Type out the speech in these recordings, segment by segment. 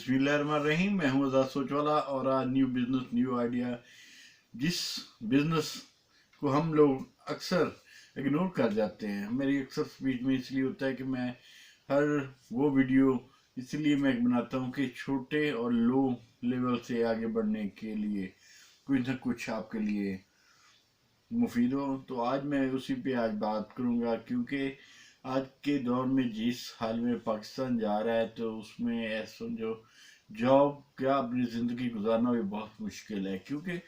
बिस्मिल्लाहिर्रहमानिर्रहीम। मैं हूं आज़ाद सोचवाला और आज न्यू बिजनेस न्यू आइडिया। जिस बिजनेस को हम लोग अक्सर इग्नोर कर जाते हैं, मेरी अक्सर स्पीच में इसलिए होता है कि मैं हर वो वीडियो इसलिए मैं बनाता हूं कि छोटे और लो लेवल से आगे बढ़ने के लिए कुछ न कुछ आपके लिए मुफीद हो। तो आज मैं उसी पे आज बात करूंगा, क्योंकि आज के दौर में जिस हाल में पाकिस्तान जा रहा है तो उसमें ऐसा जो जॉब क्या अपनी ज़िंदगी गुजारना भी बहुत मुश्किल है। क्योंकि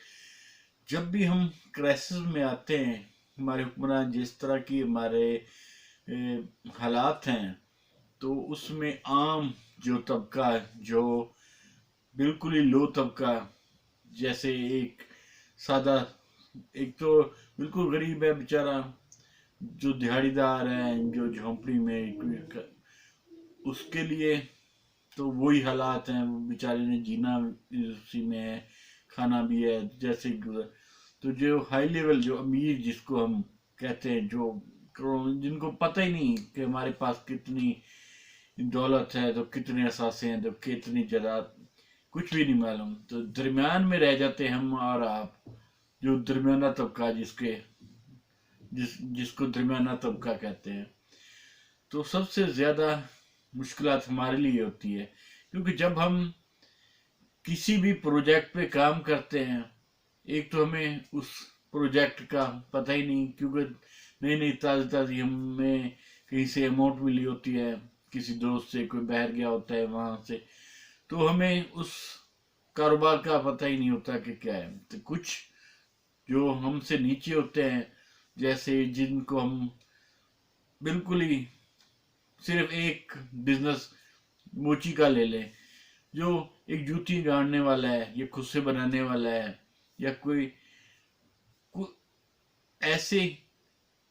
जब भी हम क्राइसिस में आते हैं, हमारे हुक्मरान जिस तरह की हमारे हालात हैं, तो उसमें आम जो तबका, जो बिल्कुल ही लो तबका, जैसे एक सादा, एक तो बिल्कुल गरीब है बेचारा, जो दिहाड़ीदार है, जो झोंपड़ी में, उसके लिए तो वही हालात हैं। वो बेचारे ने जीना उसी में है, खाना भी है जैसे गुजर। तो जो हाई लेवल, जो अमीर जिसको हम कहते हैं, जो जिनको पता ही नहीं कि हमारे पास कितनी दौलत है, तो कितने असासे हैं, तो कितनी जायदाद, कुछ भी नहीं मालूम, तो दरमियान में रह जाते हैं हम और आप, जो दरमियाना तबका जिसको दरमियाना तबका कहते हैं। तो सबसे ज़्यादा मुश्किलात हमारे लिए होती है, क्योंकि जब हम किसी भी प्रोजेक्ट पे काम करते हैं, एक तो हमें उस प्रोजेक्ट का पता ही नहीं, क्योंकि नई नई ताज़ी हमें कहीं से अमाउंट मिली होती है, किसी दोस्त से कोई बाहर गया होता है वहाँ से, तो हमें उस कारोबार का पता ही नहीं होता कि क्या है। तो कुछ जो हमसे नीचे होते हैं, जैसे जिनको हम बिल्कुल ही सिर्फ एक बिजनेस मोची का ले लें, जो एक जूती गाड़ने वाला है या खुद से बनाने वाला है, या कोई ऐसे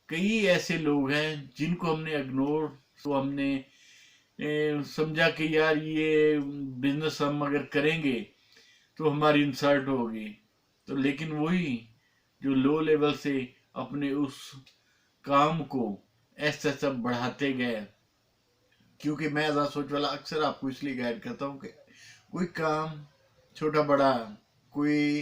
कई ऐसे लोग हैं जिनको हमने इग्नोर, तो हमने समझा कि यार ये बिजनेस हम अगर करेंगे तो हमारी इंसल्ट होगी। तो लेकिन वही जो लो लेवल से अपने उस काम को ऐसा ऐसा बढ़ाते गए, क्योंकि मैं आज़ाद सोच वाला अक्सर आपको इसलिए गाइड करता हूँ कि कोई काम छोटा बड़ा, कोई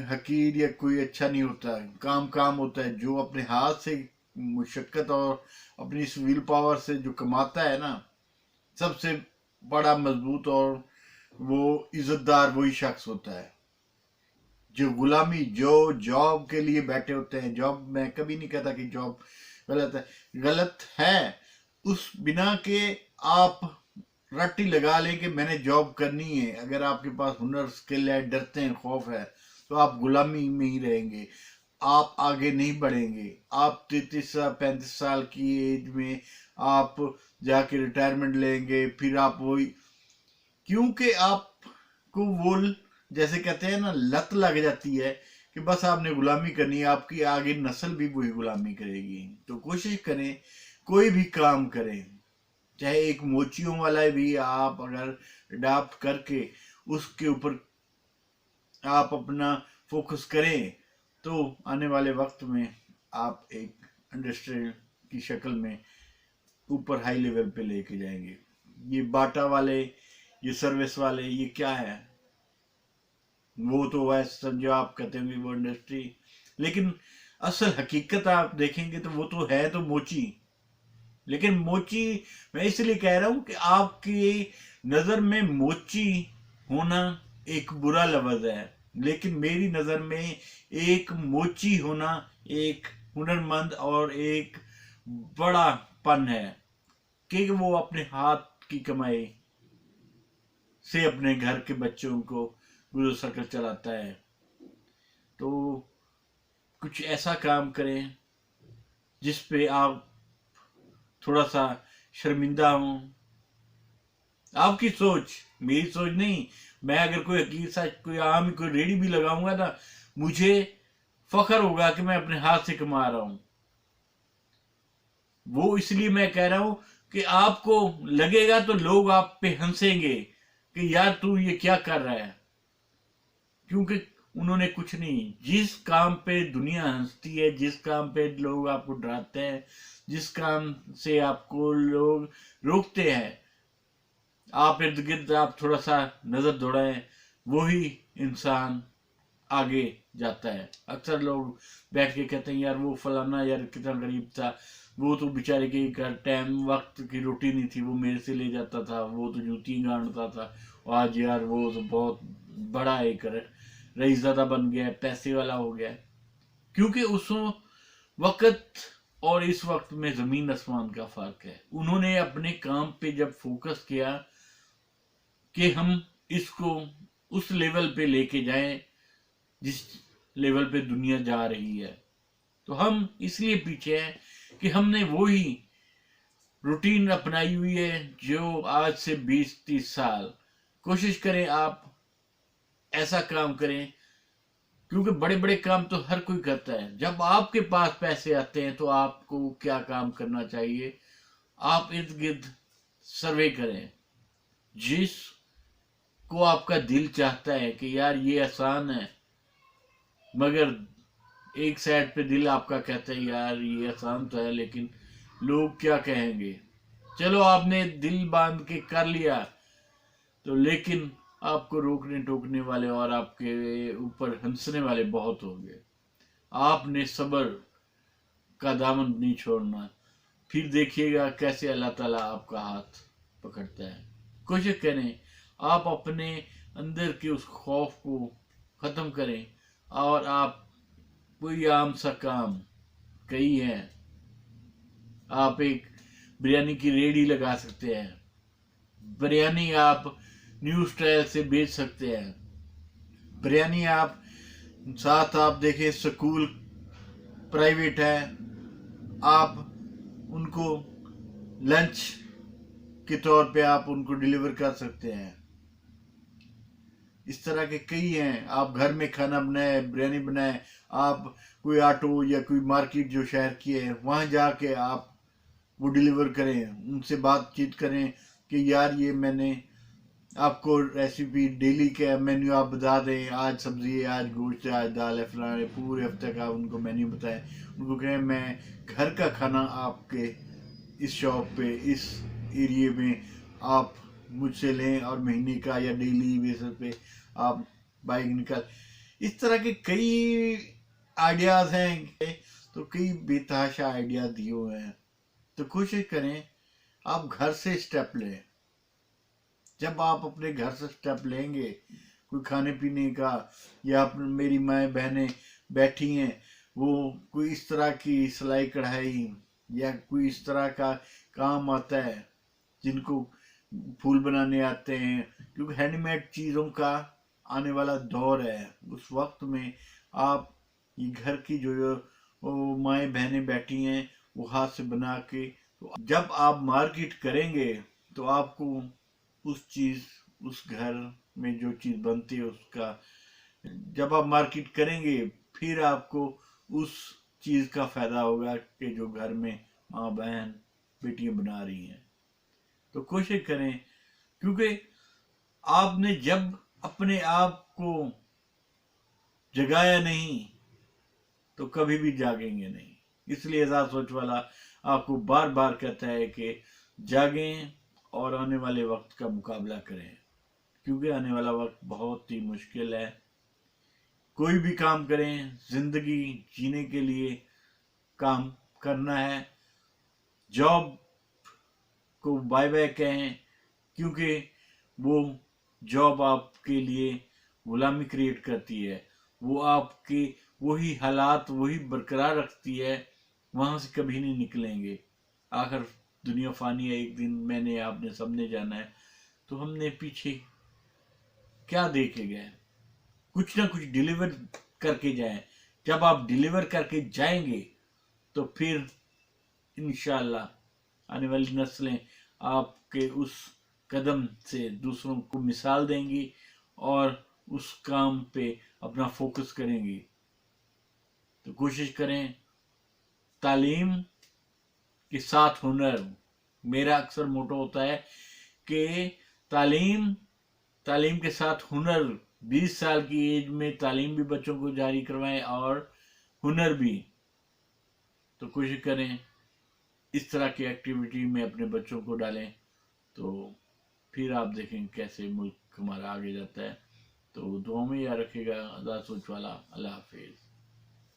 हकीर या कोई अच्छा नहीं होता है। काम काम होता है। जो अपने हाथ से मुशक्कत और अपनी इस विल पावर से जो कमाता है ना, सबसे बड़ा मजबूत और वो इज्जतदार वही शख्स होता है। जो गुलामी, जो जॉब के लिए बैठे होते हैं, जॉब मैं कभी नहीं कहता कि जॉब गलत है, गलत है उस बिना के आप रट्टी लगा लें कि मैंने जॉब करनी है। अगर आपके पास हुनर, स्किल है, डरते हैं, खौफ है, तो आप गुलामी में ही रहेंगे, आप आगे नहीं बढ़ेंगे। आप 33-35 साल की एज में आप जाके रिटायरमेंट लेंगे, फिर आप वही, क्योंकि आपको वो जैसे कहते हैं ना, लत लग जाती है कि बस आपने गुलामी करनी है, आपकी आगे नस्ल भी वही गुलामी करेगी। तो कोशिश करें, कोई भी काम करें, चाहे एक मोचियों वाला भी आप अगर अडाप्ट करके उसके ऊपर आप अपना फोकस करें, तो आने वाले वक्त में आप एक इंडस्ट्री की शक्ल में ऊपर हाई लेवल पे लेके जाएंगे। ये बाटा वाले, ये सर्विस वाले, ये क्या है? वो तो वैसे समझो आप कहते होंगे वो इंडस्ट्री, लेकिन असल हकीकत आप देखेंगे तो वो तो है तो मोची। लेकिन मोची मैं इसलिए कह रहा हूं कि आपकी नजर में मोची होना एक बुरा लफ्ज है, लेकिन मेरी नजर में एक मोची होना एक हुनरमंद और एक बड़ा पन है, कि वो अपने हाथ की कमाई से अपने घर के बच्चों को गुजर सर्कल चलाता है। तो कुछ ऐसा काम करें जिस पे आप थोड़ा सा शर्मिंदा हो। आपकी सोच, मेरी सोच नहीं। मैं अगर कोई हकीर सा कोई आम कोई रेडी भी लगाऊंगा ना, मुझे फख्र होगा कि मैं अपने हाथ से कमा रहा हूं। वो इसलिए मैं कह रहा हूं कि आपको लगेगा तो लोग आप पे हंसेंगे कि यार तू ये क्या कर रहा है, क्योंकि उन्होंने कुछ नहीं। जिस काम पे दुनिया हंसती है, जिस काम पे लोग आपको डराते हैं, जिस काम से आपको लोग रोकते हैं, आप इर्द गिर्द आप थोड़ा सा नजर दौड़ाएं, वही इंसान आगे जाता है। अक्सर लोग बैठ के कहते हैं यार वो फलाना यार कितना गरीब था, वो तो बेचारे के टाइम वक्त की रोटी नहीं थी, वो मेरे से ले जाता था, वो तो जूती गांडता था, और आज यार वो तो बहुत बड़ा एक रईसज़ादा बन गया है, पैसे वाला हो गया है। क्योंकि उस वक्त और इस वक्त में जमीन आसमान का फर्क है। उन्होंने अपने काम पे जब फोकस किया कि हम इसको उस लेवल पे लेके जाएं जिस लेवल पे दुनिया जा रही है, तो हम इसलिए पीछे हैं कि हमने वही रूटीन अपनाई हुई है जो आज से 20-30 साल। कोशिश करें आप ऐसा काम करें, क्योंकि बड़े बड़े काम तो हर कोई करता है। जब आपके पास पैसे आते हैं तो आपको क्या काम करना चाहिए, आप इर्द गिर्द सर्वे करें, जिस को आपका दिल चाहता है कि यार ये आसान है, मगर एक साइड पे दिल आपका कहता है यार ये आसान तो है लेकिन लोग क्या कहेंगे। चलो आपने दिल बांध के कर लिया, तो लेकिन आपको रोकने टोकने वाले और आपके ऊपर हंसने वाले बहुत होंगे। आपने सब्र का दामन नहीं छोड़ना, फिर देखिएगा कैसे अल्लाह ताला आपका हाथ पकड़ता है। कोशिश करें आप अपने अंदर के उस खौफ को ख़त्म करें, और आप कोई आम सा काम, कई है, आप एक बिरयानी की रेडी लगा सकते हैं, बिरयानी आप न्यू स्टाइल से बेच सकते हैं, बिरयानी आप साथ आप देखें स्कूल प्राइवेट है, आप उनको लंच के तौर पे आप उनको डिलीवर कर सकते हैं। इस तरह के कई हैं। आप घर में खाना बनाए, बिरयानी बनाए, आप कोई ऑटो या कोई मार्केट जो शहर की है वहाँ जाके आप वो डिलीवर करें, उनसे बातचीत करें कि यार ये मैंने आपको रेसिपी डेली का मेन्यू आप बता दें, आज सब्जी है, आज गोश्त है, आज दाल है, फलाने, पूरे हफ्ते का उनको मेन्यू बताएं। उनको कहें मैं घर का खाना आपके इस शॉप पे इस एरिए में आप मुझसे लें, और महीने का या डेली बेसिस पे आप बाइक निकाल। इस तरह के कई आइडियाज़ हैं, तो कई बेतहाशा आइडिया दिए हुए हैं। तो कोशिश करें आप घर से स्टेप लें। जब आप अपने घर से स्टेप लेंगे कोई खाने पीने का, या मेरी माएँ बहनें बैठी हैं वो कोई इस तरह की सिलाई कढ़ाई या कोई इस तरह का काम आता है, जिनको फूल बनाने आते हैं, क्योंकि हैंडमेड चीज़ों का आने वाला दौर है। उस वक्त में आप ये घर की जो माएँ बहनें बैठी हैं वो हाथ से बना के, तो जब आप मार्केट करेंगे तो आपको उस चीज़, उस घर में जो चीज़ बनती है उसका, जब आप मार्केट करेंगे फिर आपको उस चीज़ का फायदा होगा कि जो घर में माँ बहन बेटियां बना रही हैं। तो कोशिश करें, क्योंकि आपने जब अपने आप को जगाया नहीं तो कभी भी जागेंगे नहीं। इसलिए आजाद सोच वाला आपको बार बार कहता है कि जागें और आने वाले वक्त का मुकाबला करें, क्योंकि आने वाला वक्त बहुत ही मुश्किल है। कोई भी काम करें, जिंदगी जीने के लिए काम करना है। जॉब को बाय बाय कहें, क्योंकि वो जॉब आपके लिए गुलामी क्रिएट करती है, वो आपके वही हालात वही बरकरार रखती है, वहां से कभी नहीं निकलेंगे। आखिर दुनिया फानी है, एक दिन मैंने आपने सबने जाना है, तो हमने पीछे क्या देखे गए, कुछ ना कुछ डिलीवर करके जाएं। जब आप डिलीवर करके जाएंगे तो फिर इंशाल्लाह आने वाली नस्लें आपके उस कदम से दूसरों को मिसाल देंगी और उस काम पे अपना फोकस करेंगी। तो कोशिश करें तालीम के साथ हुनर। मेरा अक्सर मोटो होता है कि तालीम के साथ हुनर। 20 साल की एज में तालीम भी बच्चों को जारी करवाएं और हुनर भी। तो कोशिश करें इस तरह की एक्टिविटी में अपने बच्चों को डालें, तो फिर आप देखेंगे कैसे मुल्क हमारा आगे जाता है। तो दुआ में याद रखिएगा। अल्लाह सोच वाला। अल्लाह हाफिज़।